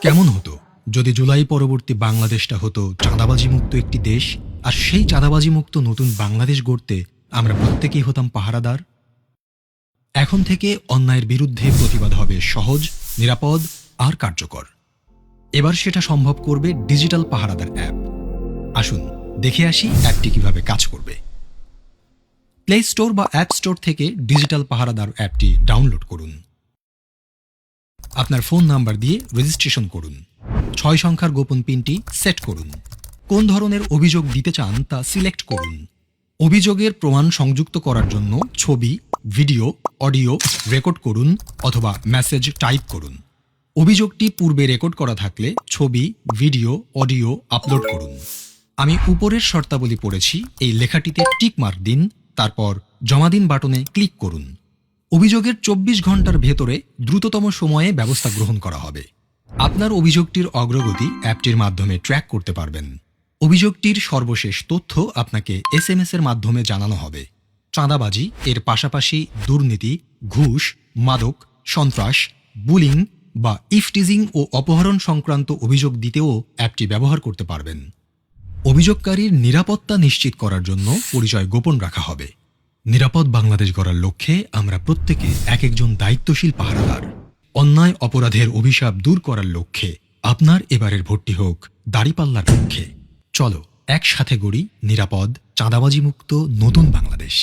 কেমন হতো যদি জুলাই পরবর্তী বাংলাদেশটা হতো চাঁদাবাজি মুক্ত একটি দেশ, আর সেই চাঁদাবাজি মুক্ত নতুন বাংলাদেশ গড়তে আমরা প্রত্যেকেই হতাম পাহারাদার। এখন থেকে অন্যায়ের বিরুদ্ধে প্রতিবাদ হবে সহজ, নিরাপদ আর কার্যকর। এবার সেটা সম্ভব করবে ডিজিটাল পাহারাদার অ্যাপ। আসুন দেখে আসি অ্যাপটি কিভাবে কাজ করবে। প্লে স্টোর বা অ্যাপ স্টোর থেকে ডিজিটাল পাহারাদার অ্যাপটি ডাউনলোড করুন। আপনার ফোন নাম্বার দিয়ে রেজিস্ট্রেশন করুন। 6 সংখ্যার গোপন পিনটি সেট করুন। কোন ধরনের অভিযোগ দিতে চান তা সিলেক্ট করুন। অভিযোগের প্রমাণ সংযুক্ত করার জন্য ছবি, ভিডিও, অডিও রেকর্ড করুন অথবা মেসেজ টাইপ করুন। অভিযোগটি পূর্বে রেকর্ড করা থাকলে ছবি, ভিডিও, অডিও আপলোড করুন। আমি উপরের শর্তাবলী পড়েছি, এই লেখাটিতে টিক মার্ক দিন, তারপর জমা দিন বাটনে ক্লিক করুন। অভিযোগের 24 ঘন্টার ভেতরে দ্রুততম সময়ে ব্যবস্থা গ্রহণ করা হবে। আপনার অভিযোগটির অগ্রগতি অ্যাপটির মাধ্যমে ট্র্যাক করতে পারবেন। অভিযোগটির সর্বশেষ তথ্য আপনাকে SMS এর মাধ্যমে জানানো হবে। চাঁদাবাজি এর পাশাপাশি দুর্নীতি, ঘুষ, মাদক, সন্ত্রাস, বুলিং বা ইফটিজিং ও অপহরণ সংক্রান্ত অভিযোগ দিতেও অ্যাপটি ব্যবহার করতে পারবেন। অভিযোগকারীর নিরাপত্তা নিশ্চিত করার জন্য পরিচয় গোপন রাখা হবে। নিরাপদ বাংলাদেশ গড়ার লক্ষ্যে আমরা প্রত্যেকে এক একজন দায়িত্বশীল পাহারাদার। অন্যায় অপরাধের অভিশাপ দূর করার লক্ষ্যে আপনার এবারের ভোটটি হোক দাঁড়িপাল্লার লক্ষ্যে। চলো একসাথে গড়ি নিরাপদ, চাঁদাবাজি মুক্ত নতুন বাংলাদেশ।